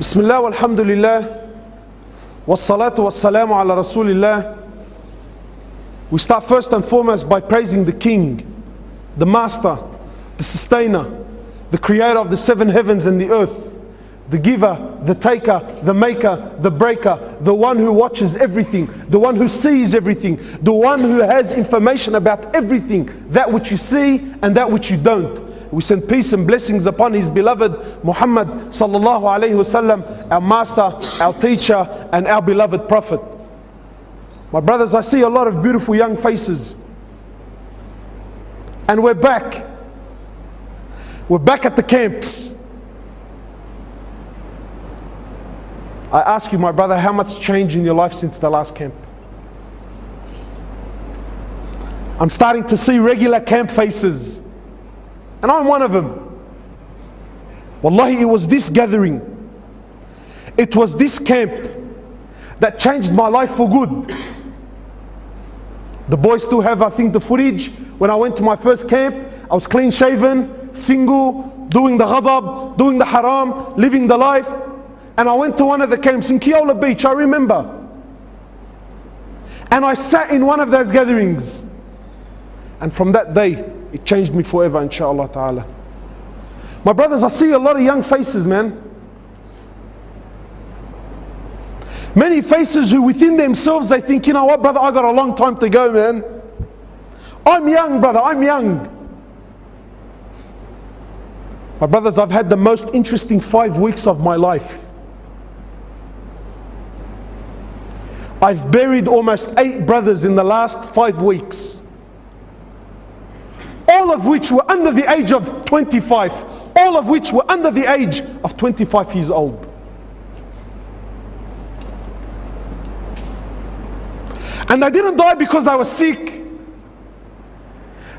بسم الله والحمد لله والصلاة والسلام على رسول الله. We start first and foremost by praising the King, the Master, the Sustainer, the Creator of the seven heavens and the earth, the Giver, the Taker, the Maker, the Breaker, the one who watches everything, the one who sees everything, the one who has information about everything, that which you see and that which you don't. We send peace and blessings upon His beloved Muhammad sallallahu alayhi wasallam, our master, our teacher, and our beloved Prophet. My brothers, I see a lot of beautiful young faces. And we're back. We're back at the camps. I ask you, my brother, how much changed in your life since the last camp? I'm starting to see regular camp faces. And I'm one of them. Wallahi, it was this gathering, it was this camp that changed my life for good. The boys still have, I think, the footage. When I went to my first camp, I was clean shaven, single, doing the ghadab, doing the haram, living the life. And I went to one of the camps in Kiola Beach, I remember. And I sat in one of those gatherings. And from that day, it changed me forever, inshallah ta'ala. My brothers, I see a lot of young faces, man. Many faces who within themselves, they think, you know what, brother, I got a long time to go, man. I'm young, brother, I'm young. My brothers, I've had the most interesting 5 weeks of my life. I've buried almost 8 brothers in the last 5 weeks. All of which were under the age of 25. All of which were under the age of 25 years old. And they didn't die because they were sick.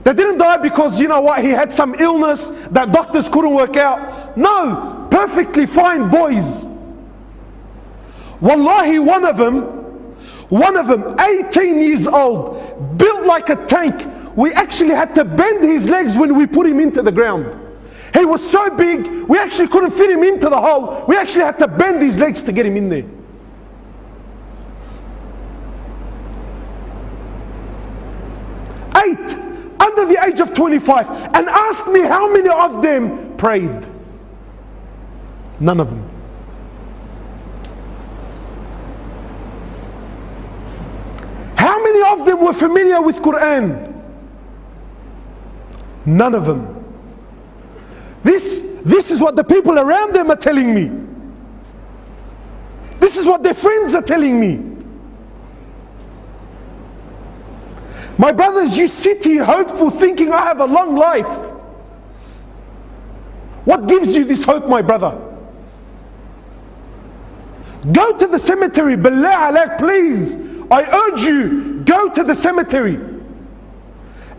They didn't die because, you know what, he had some illness that doctors couldn't work out. No, perfectly fine boys. Wallahi, one of them, 18 years old, built like a tank. We actually had to bend his legs when we put him into the ground. He was so big, we actually couldn't fit him into the hole. We actually had to bend his legs to get him in there. Eight, under the age of 25. And ask me how many of them prayed. None of them. How many of them were familiar with Quran? None of them. This is what the people around them are telling me. This is what their friends are telling me. My brothers, you sit here hopeful, thinking I have a long life. What gives you this hope, my brother? Go to the cemetery, billah alaik, please. I urge you, go to the cemetery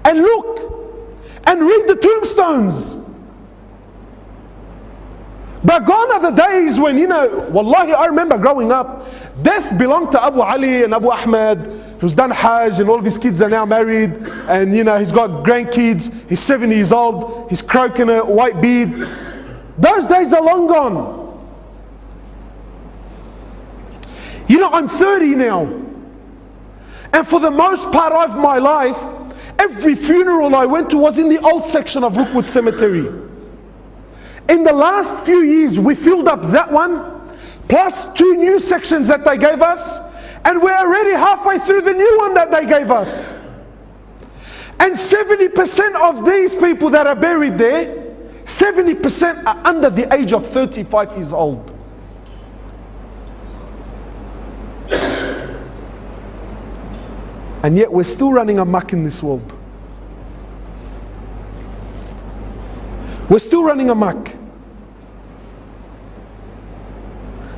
and look and read the tombstones. But gone are the days when, you know, wallahi, I remember growing up, death belonged to Abu Ali and Abu Ahmed, who's done Hajj, and all of his kids are now married, and you know, he's got grandkids, he's 70 years old, he's croaking a white beard. Those days are long gone. You know, I'm 30 now, and for the most part of my life, every funeral I went to was in the old section of Rookwood Cemetery. In the last few years, we filled up that one, plus 2 new sections that they gave us, and we're already halfway through the new one that they gave us. And 70% of these people that are buried there, 70% are under the age of 35 years old. And yet we're still running amok in this world. We're still running amok.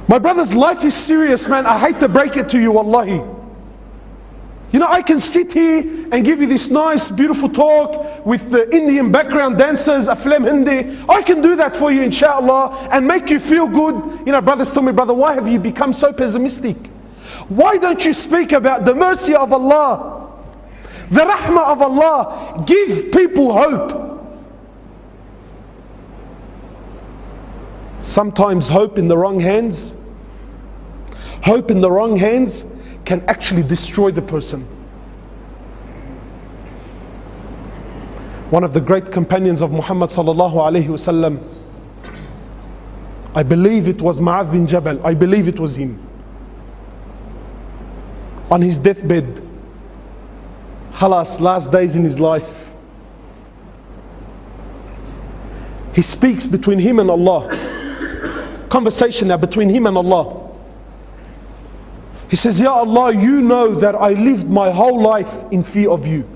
My brothers, life is serious, man. I hate to break it to you, wallahi. You know, I can sit here and give you this nice, beautiful talk with the Indian background dancers, Aflam Hindi. I can do that for you, inshallah, and make you feel good. You know, brothers tell me, brother, why have you become so pessimistic? Why don't you speak about the mercy of Allah, the rahmah of Allah? Give people hope. Sometimes hope in the wrong hands can actually destroy the person. One of the great companions of Muhammad sallallahu alaihi wasallam, I believe it was Mu'adh bin Jabal, I believe it was him, on his deathbed, khalas, last days in his life, he speaks between him and Allah, conversation now between him and Allah. He says, Ya Allah, you know that I lived my whole life in fear of you.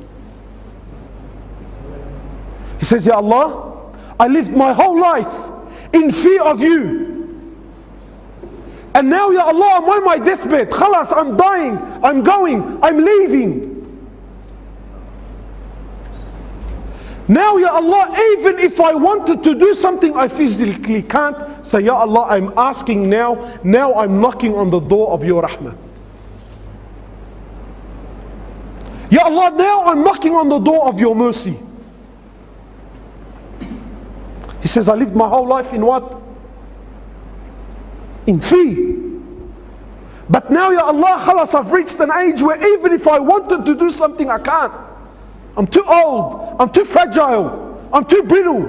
He says, Ya Allah, I lived my whole life in fear of you. And now, Ya Allah, I'm on my deathbed. Khalas, I'm dying, I'm going, I'm leaving. Now, Ya Allah, even if I wanted to do something I physically can't, say, Ya Allah, I'm asking now I'm knocking on the door of your rahmah. Ya Allah, now I'm knocking on the door of your mercy. He says, I lived my whole life in what? In fear. But now, Ya Allah, khalas, I've reached an age where even if I wanted to do something, I can't. I'm too old, I'm too fragile, I'm too brittle,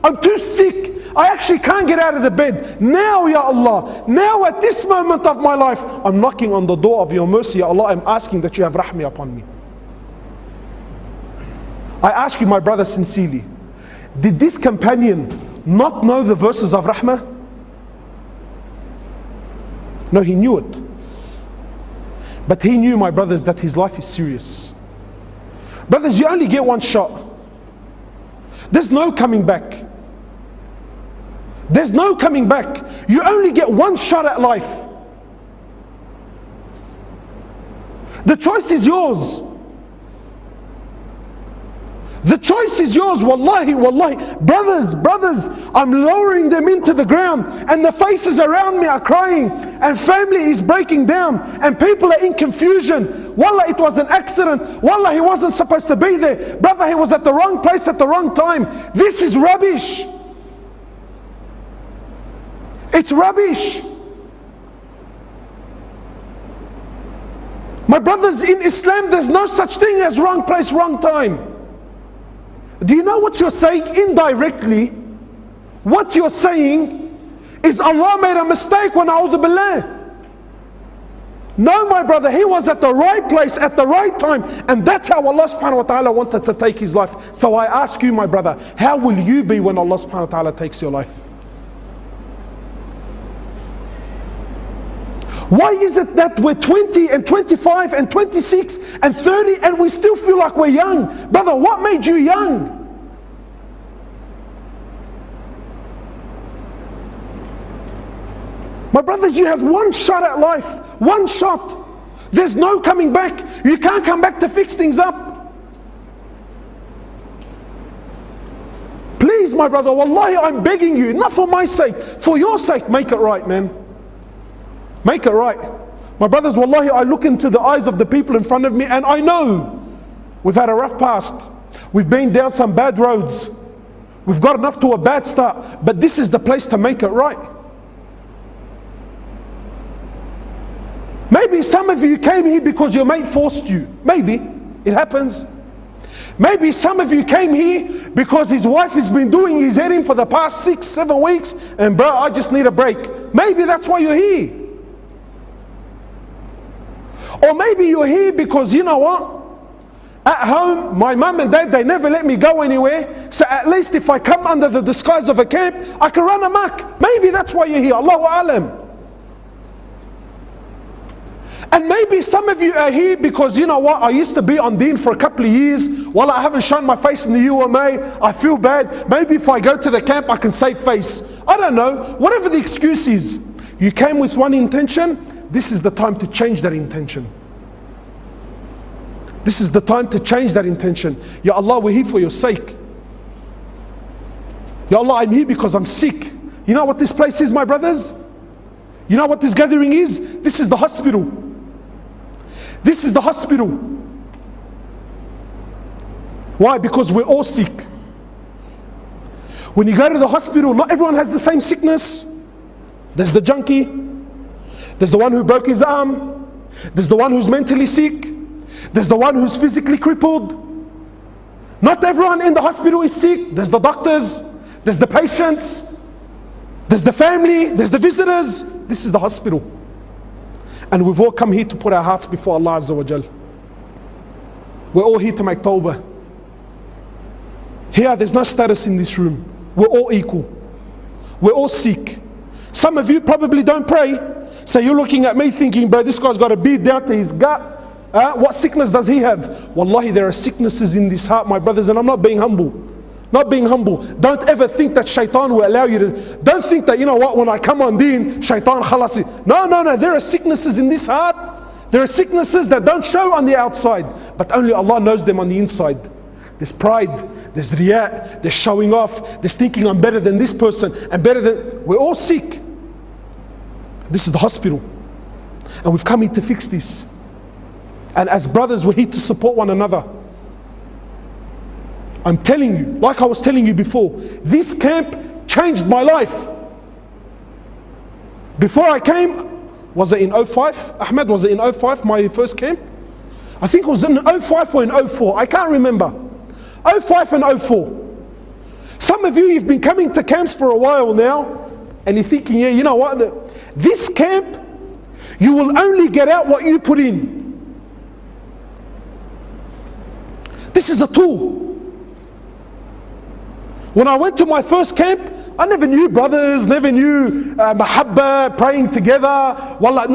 I'm too sick, I actually can't get out of the bed. Now, Ya Allah, now at this moment of my life, I'm knocking on the door of your mercy. Ya Allah, I'm asking that you have rahmah upon me. I ask you, my brother, sincerely, did this companion not know the verses of rahmah? No, he knew it. But he knew, my brothers, that his life is serious. Brothers, you only get one shot. There's no coming back. There's no coming back. You only get one shot at life. The choice is yours. The choice is yours. Wallahi, wallahi. Brothers, I'm lowering them into the ground, and the faces around me are crying, and family is breaking down, and people are in confusion. Wallah, it was an accident. Wallah, he wasn't supposed to be there. Brother, he was at the wrong place at the wrong time. This is rubbish. It's rubbish. My brothers, in Islam, there's no such thing as wrong place, wrong time. Do you know what you're saying indirectly? What you're saying is Allah made a mistake when a'udhu billah. No, my brother, he was at the right place at the right time, and that's how Allah subhanahu wa ta'ala wanted to take his life. So I ask you, my brother, how will you be when Allah subhanahu wa ta'ala takes your life? Why is it that we're 20 and 25 and 26 and 30 and we still feel like we're young? Brother, what made you young? My brothers, you have one shot at life. One shot. There's no coming back. You can't come back to fix things up. Please, my brother, wallahi, I'm begging you, not for my sake, for your sake, make it right, man. Make it right. My brothers, wallahi, I look into the eyes of the people in front of me, and I know we've had a rough past. We've been down some bad roads. We've gotten off to a bad start. But this is the place to make it right. Maybe some of you came here because your mate forced you. Maybe. It happens. Maybe some of you came here because his wife has been doing his heading for the past 6-7 weeks, and bro, I just need a break. Maybe that's why you're here. Or maybe you're here because, you know what? At home, my mum and dad, they never let me go anywhere. So at least if I come under the disguise of a camp, I can run amok. Maybe that's why you're here. Allahu Alam. And maybe some of you are here because, you know what, I used to be on Deen for a couple of years. Well, I haven't shown my face in the UMA. I feel bad. Maybe if I go to the camp, I can save face. I don't know. Whatever the excuse is, you came with one intention. This is the time to change that intention. This is the time to change that intention. Ya Allah, we're here for your sake. Ya Allah, I'm here because I'm sick. You know what this place is, my brothers? You know what this gathering is? This is the hospital. This is the hospital. Why? Because we're all sick. When you go to the hospital, not everyone has the same sickness. There's the junkie. There's the one who broke his arm. There's the one who's mentally sick. There's the one who's physically crippled. Not everyone in the hospital is sick. There's the doctors. There's the patients. There's the family. There's the visitors. This is the hospital. And we've all come here to put our hearts before Allah Azza wa Jal. We're all here to make tawbah. Here, there's no status in this room. We're all equal. We're all sick. Some of you probably don't pray. So you're looking at me thinking, bro, this guy's got a beard down to his gut. What sickness does he have? Wallahi, there are sicknesses in this heart, my brothers, and I'm not being humble. Not being humble. Don't ever think that shaitan will allow you to. Don't think that, you know what, when I come on Deen, shaitan khalasi. No. There are sicknesses in this heart. There are sicknesses that don't show on the outside, but only Allah knows them on the inside. There's pride, there's riyah, there's showing off, there's thinking I'm better than this person, and better than. We're all sick. This is the hospital. And we've come here to fix this. And as brothers, we're here to support one another. I'm telling you, like I was telling you before, this camp changed my life. Before I came, was it in 05? Ahmed, was it in 05, my first camp? I think it was in 05 or in 04, I can't remember. 05 and 04. Some of you, you've been coming to camps for a while now, and you're thinking, yeah, you know what, this camp, you will only get out what you put in. This is a tool. When I went to my first camp, I never knew brothers, never knew mahabba, praying together. Wallah,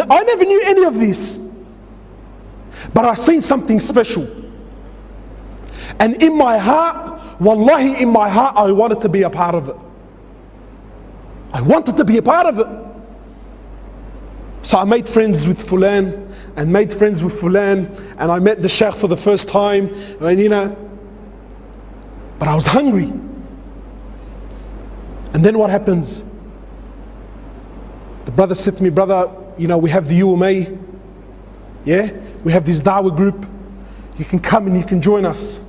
I never knew any of this. But I seen something special. And in my heart, wallahi, in my heart, I wanted to be a part of it. I wanted to be a part of it. So I made friends with Fulan, and made friends with Fulan, and I met the Shaykh for the first time, and you know, but I was hungry. And then what happens? The brother said to me, brother, you know, we have the UMA, yeah? We have this da'wah group. You can come and you can join us.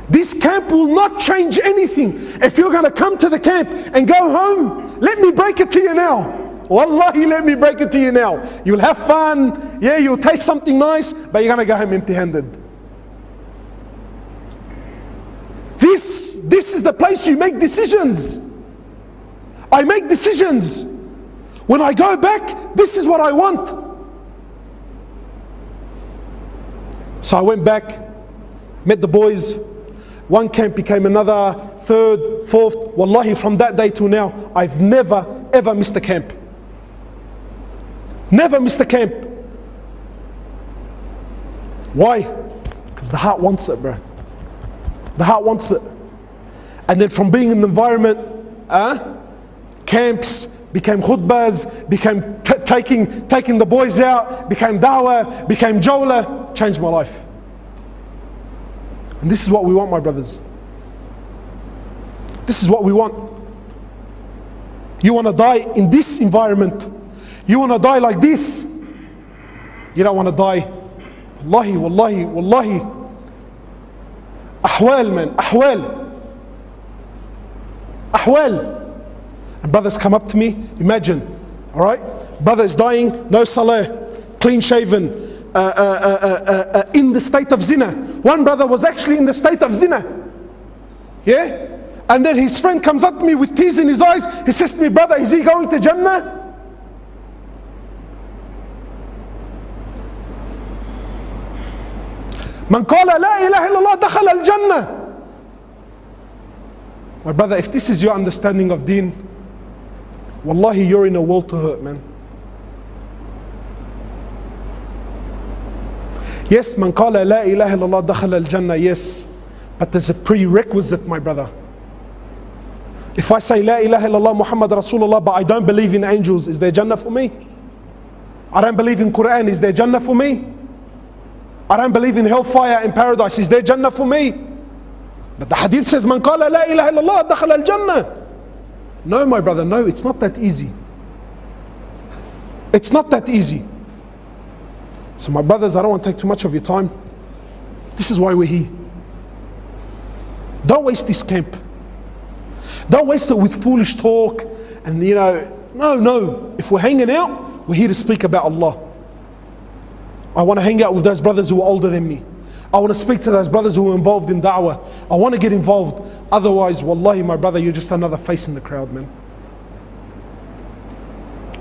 This camp will not change anything. If you're going to come to the camp and go home, let me break it to you now. Wallahi, let me break it to you now. You'll have fun, yeah, you'll taste something nice, but you're going to go home empty-handed. This is the place you make decisions. I make decisions. When I go back, this is what I want. So I went back, met the boys. One camp became another, third, fourth. Wallahi, from that day to now, I've never, ever missed a camp. Never missed a camp. Why? Because the heart wants it, bro. The heart wants it. And then from being in the environment, camps, became khutbahs, became taking the boys out, became dawah, became jawla, changed my life. And this is what we want, my brothers. This is what we want. You want to die in this environment. You want to die like this. You don't want to die. Wallahi, wallahi, wallahi. Ahwal, man, ahwal. Ahwal. And brothers come up to me, imagine, all right? Brother is dying, no salah, clean shaven, in the state of zina. One brother was actually in the state of zina. Yeah? And then his friend comes up to me with tears in his eyes. He says to me, brother, is he going to Jannah? Man qala la ilaha illallah dakhala al-Jannah. My brother, if this is your understanding of Deen, wallahi, you're in a world to hurt, man. Yes, man qala la ilaha illallah dakhala al-Jannah, yes. But there's a prerequisite, my brother. If I say la ilaha illallah Muhammad Rasulullah, but I don't believe in angels, is there Jannah for me? I don't believe in Quran, is there Jannah for me? I don't believe in hellfire and paradise, is there Jannah for me? But the hadith says, man qala la ilaha illallah dakhala al-Jannah. No, my brother, no, it's not that easy. It's not that easy. So my brothers, I don't want to take too much of your time. This is why we're here. Don't waste this camp. Don't waste it with foolish talk And you know, no. If we're hanging out, we're here to speak about Allah. I want to hang out with those brothers who are older than me. I want to speak to those brothers who are involved in da'wah. I want to get involved. Otherwise, wallahi, my brother, you're just another face in the crowd, man.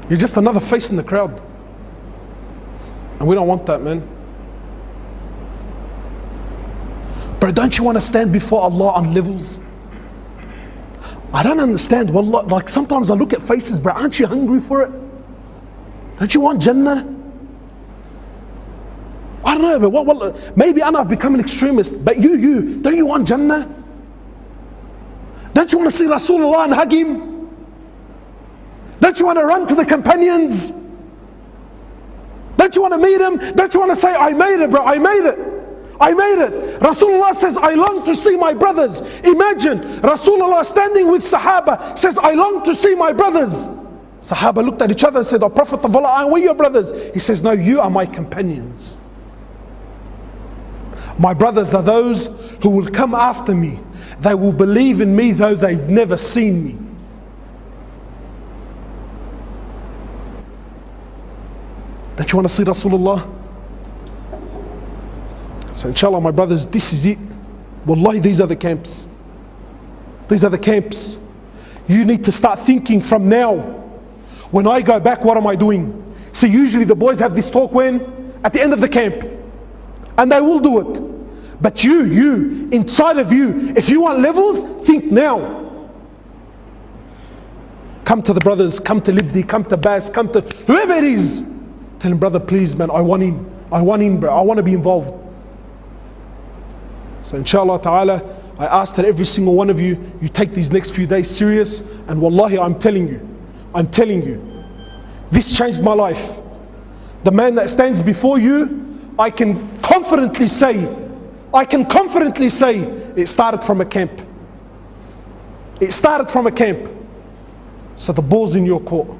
You're just another face in the crowd. And we don't want that, man. But don't you want to stand before Allah on levels? I don't understand. Wallah, like sometimes I look at faces, bro. Aren't you hungry for it? Don't you want Jannah? I don't know, but maybe I've become an extremist. But you, don't you want Jannah? Don't you want to see Rasulullah and hug him? Don't you want to run to the companions? Don't you want to meet him? Don't you want to say, I made it, bro, I made it. I made it. Rasulullah says, I long to see my brothers. Imagine Rasulullah standing with Sahaba, says, I long to see my brothers. Sahaba looked at each other and said, oh Prophet of Allah, we're your brothers. He says, no, you are my companions. My brothers are those who will come after me. They will believe in me though they've never seen me. Don't you want to see Rasulullah? So inshallah, my brothers, this is it. Wallahi, these are the camps. These are the camps. You need to start thinking from now. When I go back, what am I doing? See, usually the boys have this talk when? At the end of the camp. And they will do it. But you, inside of you, if you want levels, think now. Come to the brothers, come to Libdi, come to Bas, come to whoever it is. Tell him, brother, please, man, I want in, bro. I want to be involved. So inshallah ta'ala, I ask that every single one of you, you take these next few days serious. And wallahi, I'm telling you, this changed my life. The man that stands before you, I can confidently say, it started from a camp. It started from a camp. So the ball's in your court.